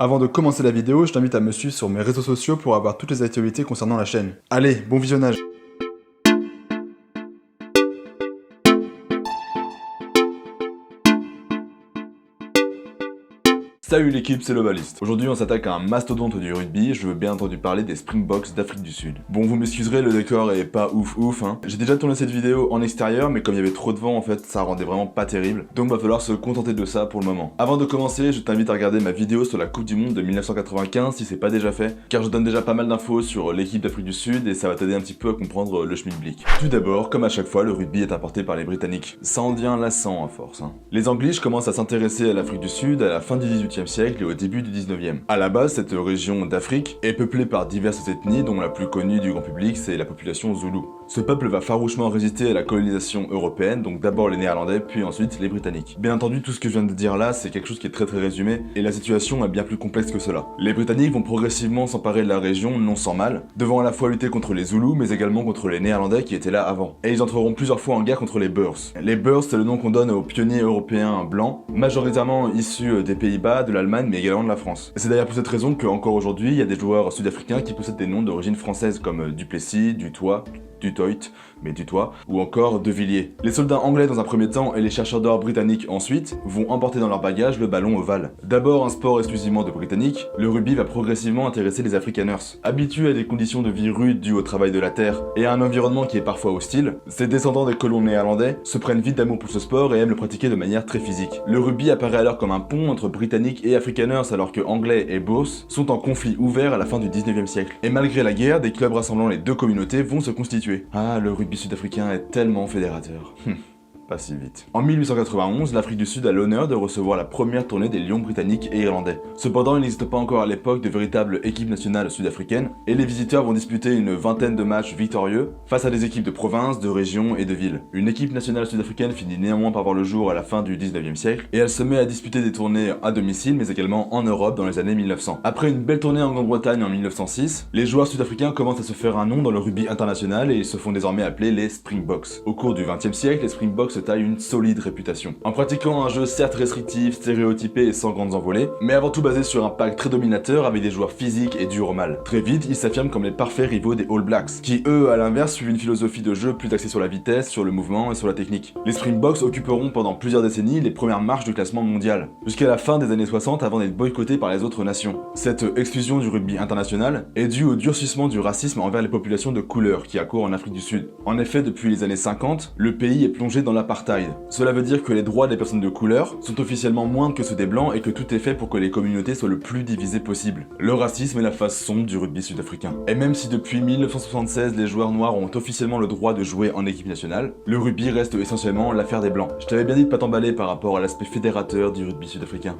Avant de commencer la vidéo, je t'invite à me suivre sur mes réseaux sociaux pour avoir toutes les actualités concernant la chaîne. Allez, bon visionnage! Salut l'équipe, c'est Lobalist. Aujourd'hui on s'attaque à un mastodonte du rugby, je veux bien entendu parler des Springboks d'Afrique du Sud. Bon, vous m'excuserez, le décor est pas ouf hein. J'ai déjà tourné cette vidéo en extérieur, mais comme il y avait trop de vent en fait, ça rendait vraiment pas terrible. Donc va falloir se contenter de ça pour le moment. Avant de commencer, je t'invite à regarder ma vidéo sur la Coupe du Monde de 1995 si c'est pas déjà fait, car je donne déjà pas mal d'infos sur l'équipe d'Afrique du Sud et ça va t'aider un petit peu à comprendre le schmilblick. Tout d'abord, comme à chaque fois, le rugby est importé par les Britanniques. Ça en devient lassant à force hein. Les Anglish commencent à s'intéresser à l'Afrique du Sud à la fin du XVIIIe siècle et au début du 19e. À la base, cette région d'Afrique est peuplée par diverses ethnies dont la plus connue du grand public c'est la population zoulou. Ce peuple va farouchement résister à la colonisation européenne, donc d'abord les Néerlandais puis ensuite les Britanniques. Bien entendu, tout ce que je viens de dire là c'est quelque chose qui est très résumé et la situation est bien plus complexe que cela. Les Britanniques vont progressivement s'emparer de la région non sans mal, devant à la fois lutter contre les Zoulous mais également contre les Néerlandais qui étaient là avant. Et ils entreront plusieurs fois en guerre contre les Boers. Les Boers c'est le nom qu'on donne aux pionniers européens blancs, majoritairement issus des Pays-Bas, de l'Allemagne mais également de la France. Et c'est d'ailleurs pour cette raison qu'encore aujourd'hui, il y a des joueurs sud-africains qui possèdent des noms d'origine française comme Duplessis, Dutoit, Dutoit, mais Dutoit, ou encore De Villiers. Les soldats anglais dans un premier temps et les chercheurs d'or britanniques ensuite vont emporter dans leur bagage le ballon ovale. D'abord un sport exclusivement de britanniques, le rugby va progressivement intéresser les Afrikaners. Habitués à des conditions de vie rudes dues au travail de la terre et à un environnement qui est parfois hostile, ces descendants des colons néerlandais se prennent vite d'amour pour ce sport et aiment le pratiquer de manière très physique. Le rugby apparaît alors comme un pont entre britanniques et Afrikaners alors que anglais et Boers sont en conflit ouvert à la fin du 19e siècle. Et malgré la guerre, des clubs rassemblant les deux communautés vont se constituer. Ah, le rugby sud-africain est tellement fédérateur. Pas si vite. En 1891, l'Afrique du Sud a l'honneur de recevoir la première tournée des Lions britanniques et irlandais. Cependant, il n'existe pas encore à l'époque de véritable équipe nationale sud-africaine, et les visiteurs vont disputer une vingtaine de matchs victorieux face à des équipes de province, de régions et de villes. Une équipe nationale sud-africaine finit néanmoins par voir le jour à la fin du 19e siècle, et elle se met à disputer des tournées à domicile, mais également en Europe dans les années 1900. Après une belle tournée en Grande-Bretagne en 1906, les joueurs sud-africains commencent à se faire un nom dans le rugby international et ils se font désormais appeler les Springboks. Au cours du 20e siècle, les Springboks se taillent une solide réputation. En pratiquant un jeu certes restrictif, stéréotypé et sans grandes envolées, mais avant tout basé sur un pack très dominateur avec des joueurs physiques et durs au mal. Très vite, ils s'affirment comme les parfaits rivaux des All Blacks, qui eux, à l'inverse, suivent une philosophie de jeu plus axée sur la vitesse, sur le mouvement et sur la technique. Les Springboks occuperont pendant plusieurs décennies les premières marches du classement mondial, jusqu'à la fin des années 60 avant d'être boycottés par les autres nations. Cette exclusion du rugby international est due au durcissement du racisme envers les populations de couleur qui accourent en Afrique du Sud. En effet, depuis les années 50, le pays est plongé dans l'apartheid. Cela veut dire que les droits des personnes de couleur sont officiellement moindres que ceux des blancs et que tout est fait pour que les communautés soient le plus divisées possible. Le racisme est la face sombre du rugby sud-africain. Et même si depuis 1976 les joueurs noirs ont officiellement le droit de jouer en équipe nationale, le rugby reste essentiellement l'affaire des blancs. Je t'avais bien dit de pas t'emballer par rapport à l'aspect fédérateur du rugby sud-africain.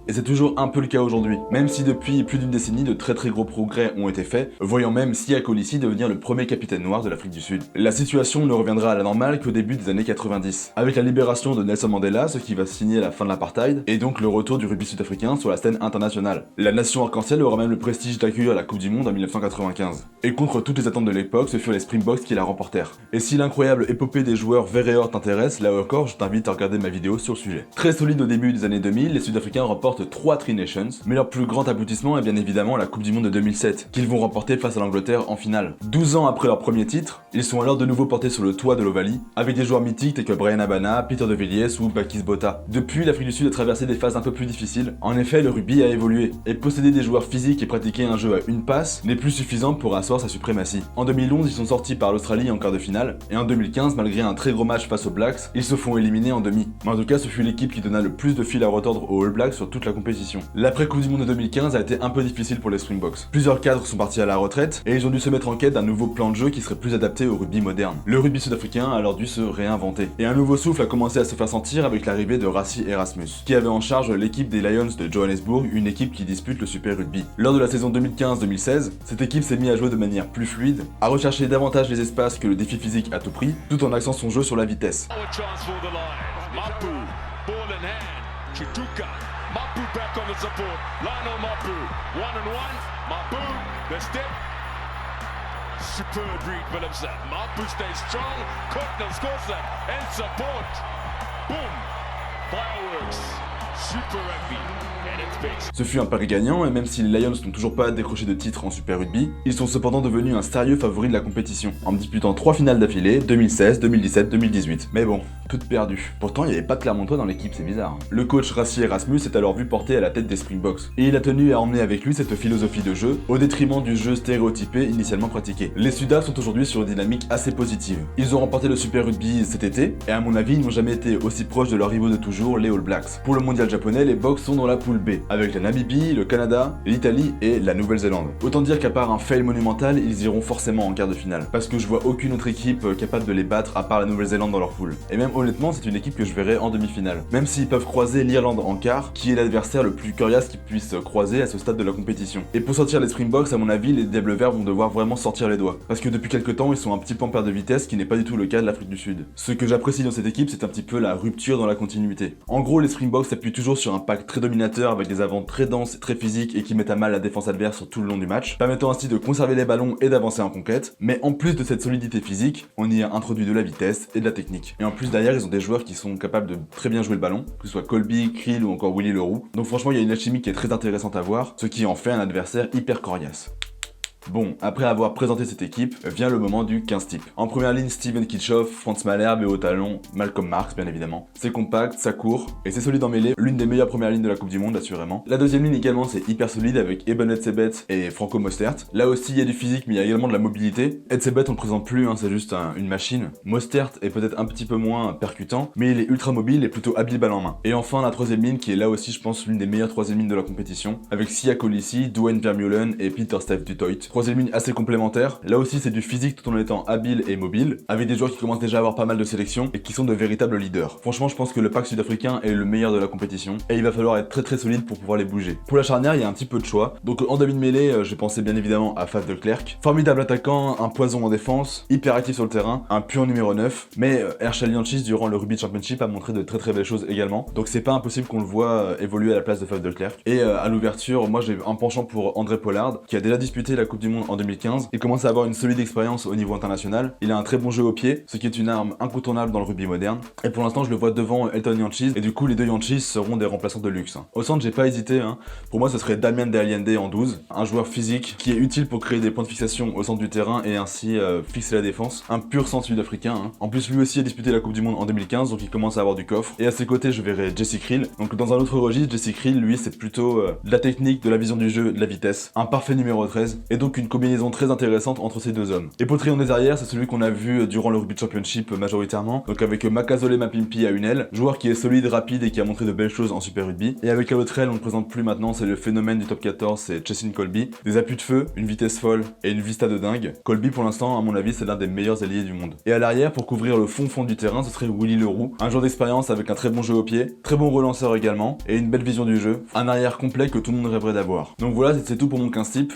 Et c'est toujours un peu le cas aujourd'hui, même si depuis plus d'une décennie de très gros progrès ont été faits, voyant même Siya Kolisi devenir le premier capitaine noir de l'Afrique du Sud. La situation ne reviendra à la normale qu'au début des années 90, avec la libération de Nelson Mandela, ce qui va signer la fin de l'apartheid, et donc le retour du rugby sud-africain sur la scène internationale. La nation arc-en-ciel aura même le prestige d'accueillir la Coupe du Monde en 1995. Et contre toutes les attentes de l'époque, ce furent les Springboks qui la remportèrent. Et si l'incroyable épopée des joueurs vert et or t'intéresse, là encore je t'invite à regarder ma vidéo sur le sujet. Très solide au début des années 2000, les Sud-Africains remportent 3 Tri Nations, mais leur plus grand aboutissement est bien évidemment la Coupe du Monde de 2007, qu'ils vont remporter face à l'Angleterre en finale. 12 ans après leur premier titre, ils sont alors de nouveau portés sur le toit de l'Ovalie, avec des joueurs mythiques tels que Bryan Habana, Peter de Villiers ou Bakis Botha. Depuis, l'Afrique du Sud a traversé des phases un peu plus difficiles. En effet, le rugby a évolué, et posséder des joueurs physiques et pratiquer un jeu à une passe n'est plus suffisant pour asseoir sa suprématie. En 2011, ils sont sortis par l'Australie en quart de finale, et en 2015, malgré un très gros match face aux Blacks, ils se font éliminer en demi. Mais en tout cas, ce fut l'équipe qui donna le plus de fil à retordre aux All Blacks sur toute la compétition. L'après-Coupe du Monde de 2015 a été un peu difficile pour les Springboks. Plusieurs cadres sont partis à la retraite et ils ont dû se mettre en quête d'un nouveau plan de jeu qui serait plus adapté au rugby moderne. Le rugby sud-africain a alors dû se réinventer. Et un nouveau souffle a commencé à se faire sentir avec l'arrivée de Rassie Erasmus, qui avait en charge l'équipe des Lions de Johannesburg, une équipe qui dispute le Super Rugby. Lors de la saison 2015-2016, cette équipe s'est mise à jouer de manière plus fluide, à rechercher davantage les espaces que le défi physique à tout prix, tout en axant son jeu sur la vitesse. Mapu back on the support. Lionel Mapu. 1-1. Mapu. The step. Superb read for himself. Mapu stays strong. Cotnell scores that. And support. Boom. Fireworks. Super Rugby. And it's big. Ce fut un pari gagnant, et même si les Lions n'ont toujours pas décroché de titre en Super Rugby, ils sont cependant devenus un sérieux favori de la compétition, en disputant 3 finales d'affilée, 2016, 2017, 2018. Mais bon, toutes perdues. Pourtant, il n'y avait pas de Clermontois dans l'équipe, c'est bizarre. Le coach Rassi Erasmus est alors vu porter à la tête des Springboks, et il a tenu à emmener avec lui cette philosophie de jeu, au détriment du jeu stéréotypé initialement pratiqué. Les Sudaf sont aujourd'hui sur une dynamique assez positive. Ils ont remporté le Super Rugby cet été, et à mon avis, ils n'ont jamais été aussi proches de leur rivaux de toujours, les All Blacks. Pour le mondial japonais, les Boks sont dans la poule B, avec la Namibie, le Canada, l'Italie et la Nouvelle-Zélande. Autant dire qu'à part un fail monumental, ils iront forcément en quart de finale, parce que je vois aucune autre équipe capable de les battre à part la Nouvelle-Zélande dans leur poule. Et même honnêtement, c'est une équipe que je verrai en demi-finale. Même s'ils peuvent croiser l'Irlande en quart, qui est l'adversaire le plus coriace qu'ils puissent croiser à ce stade de la compétition. Et pour sortir les Springboks, à mon avis, les Diables Verts vont devoir vraiment sortir les doigts, parce que depuis quelques temps, ils sont un petit peu en perte de vitesse, qui n'est pas du tout le cas de l'Afrique du Sud. Ce que j'apprécie dans cette équipe, c'est un petit peu la rupture dans la continuité. En gros, les Springboks s'appuient toujours sur un pack très dominateur avec des avants très denses et très physiques et qui mettent à mal la défense adverse sur tout le long du match, permettant ainsi de conserver les ballons et d'avancer en conquête. Mais en plus de cette solidité physique, on y a introduit de la vitesse et de la technique. Et en plus derrière, ils ont des joueurs qui sont capables de très bien jouer le ballon, que ce soit Colby, Krill ou encore Willy Leroux. Donc franchement, il y a une alchimie qui est très intéressante à voir, ce qui en fait un adversaire hyper coriace. Bon, après avoir présenté cette équipe, vient le moment du 15 type. En première ligne, Steven Kitchoff, Franz Malherbe et au talon, Malcolm Marx bien évidemment. C'est compact, ça court, et c'est solide en mêlée, l'une des meilleures premières lignes de la Coupe du Monde assurément. La deuxième ligne également c'est hyper solide avec Eben Etzebeth et Franco Mostert. Là aussi il y a du physique mais il y a également de la mobilité. Etzebeth on le présente plus, c'est juste une machine. Mostert est peut-être un petit peu moins percutant, mais il est ultra mobile et plutôt habile balle en main. Et enfin la troisième ligne qui est là aussi je pense l'une des meilleures troisième lignes de la compétition, avec Sia Colissi, Dwayne Vermeulen et Peter Stuyve du Toit. Troisième ligne assez complémentaire, là aussi c'est du physique tout en étant habile et mobile, avec des joueurs qui commencent déjà à avoir pas mal de sélections et qui sont de véritables leaders. Franchement je pense que le pack sud-africain est le meilleur de la compétition, et il va falloir être très solide pour pouvoir les bouger. Pour la charnière il y a un petit peu de choix, donc en demi de mêlée je pensais bien évidemment à Faf de Klerk, formidable attaquant, un poison en défense, hyper actif sur le terrain, un pur numéro 9, mais Herschel Jantschis durant le Rugby Championship a montré de très belles choses également, donc c'est pas impossible qu'on le voit évoluer à la place de Faf de Klerk. Et à l'ouverture, moi j'ai un penchant pour André Pollard, qui a déjà disputé la Coupe du Monde en 2015, il commence à avoir une solide expérience au niveau international, il a un très bon jeu au pied, ce qui est une arme incontournable dans le rugby moderne, et pour l'instant je le vois devant Elton Jantschis, et du coup les deux Jantschis seront des remplaçants de luxe. Au centre j'ai pas hésité, pour moi ce serait Damien De Allende en 12, un joueur physique qui est utile pour créer des points de fixation au centre du terrain et ainsi fixer la défense, un pur centre sud-africain. En plus lui aussi a disputé la Coupe du Monde en 2015, donc il commence à avoir du coffre, et à ses côtés je verrai Jesse Krill. Donc dans un autre registre, Jesse Krill lui c'est plutôt de la technique, de la vision du jeu, de la vitesse, un parfait numéro 13, et donc une combinaison très intéressante entre ces deux hommes. Et pour le triangle des arrières, c'est celui qu'on a vu durant le Rugby Championship majoritairement, donc avec Makazole Mapimpi à une aile, joueur qui est solide, rapide et qui a montré de belles choses en Super Rugby. Et avec à l'autre aile, on ne présente plus maintenant, c'est le phénomène du top 14, c'est Chessin Colby, des appuis de feu, une vitesse folle et une vista de dingue. Colby pour l'instant, à mon avis, c'est l'un des meilleurs alliés du monde. Et à l'arrière, pour couvrir le fond du terrain, ce serait Willy Leroux, un joueur d'expérience avec un très bon jeu au pied, très bon relanceur également, et une belle vision du jeu, un arrière complet que tout le monde rêverait d'avoir. Donc voilà, c'est tout pour mon 15 type.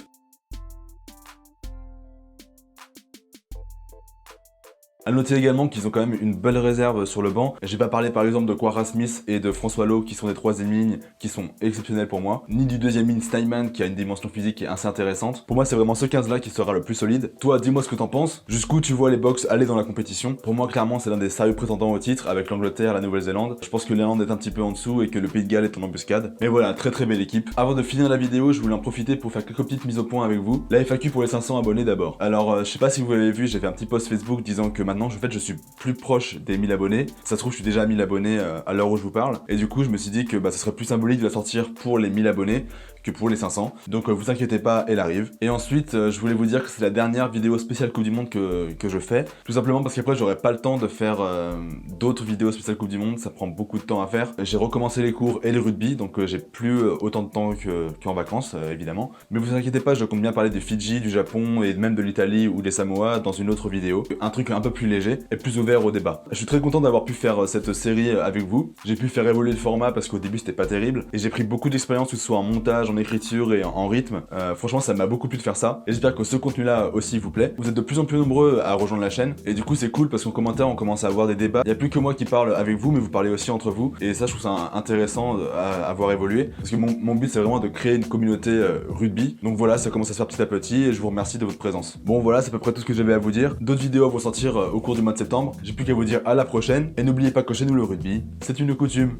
A noter également qu'ils ont quand même une belle réserve sur le banc. J'ai pas parlé par exemple de Quara Smith et de François Lowe qui sont des troisième lignes qui sont exceptionnels pour moi, ni du deuxième ligne Steinman qui a une dimension physique qui est assez intéressante. Pour moi c'est vraiment ce 15 là qui sera le plus solide. Toi dis-moi ce que t'en penses, jusqu'où tu vois les Boks aller dans la compétition. Pour moi clairement c'est l'un des sérieux prétendants au titre avec l'Angleterre, la Nouvelle-Zélande. Je pense que l'Irlande est un petit peu en dessous et que le Pays de Galles est en embuscade. Mais voilà, très belle équipe. Avant de finir la vidéo, je voulais en profiter pour faire quelques petites mises au point avec vous. La FAQ pour les 500 abonnés d'abord. Alors je sais pas si vous l'avez vu, j'ai fait un petit post Facebook disant que maintenant je suis plus proche des 1000 abonnés. Ça se trouve, je suis déjà à 1000 abonnés à l'heure où je vous parle. Et du coup, je me suis dit que ce serait plus symbolique de la sortir pour les 1000 abonnés que pour les 500. Donc vous inquiétez pas, elle arrive. Et ensuite, je voulais vous dire que c'est la dernière vidéo spéciale Coupe du Monde que je fais. Tout simplement parce qu'après, j'aurai pas le temps de faire d'autres vidéos spéciales Coupe du Monde. Ça prend beaucoup de temps à faire. J'ai recommencé les cours et les rugby, donc j'ai plus autant de temps qu'en vacances, évidemment. Mais vous inquiétez pas, je compte bien parler des Fidji, du Japon et même de l'Italie ou des Samoa dans une autre vidéo. Un truc un peu plus léger et plus ouvert au débat. Je suis très content d'avoir pu faire cette série avec vous. J'ai pu faire évoluer le format parce qu'au début c'était pas terrible. Et j'ai pris beaucoup d'expérience, que ce soit en montage, en écriture et en rythme. Franchement ça m'a beaucoup plu de faire ça. Et j'espère que ce contenu là aussi vous plaît. Vous êtes de plus en plus nombreux à rejoindre la chaîne. Et du coup c'est cool parce qu'en commentaire on commence à avoir des débats. Il n'y a plus que moi qui parle avec vous, mais vous parlez aussi entre vous. Et ça je trouve ça intéressant à voir évoluer. Parce que mon but c'est vraiment de créer une communauté rugby. Donc voilà, ça commence à se faire petit à petit et je vous remercie de votre présence. Bon voilà, c'est à peu près tout ce que j'avais à vous dire. D'autres vidéos vont sortir au cours du mois de septembre. J'ai plus qu'à vous dire à la prochaine. Et n'oubliez pas que chez nous le rugby, c'est une coutume.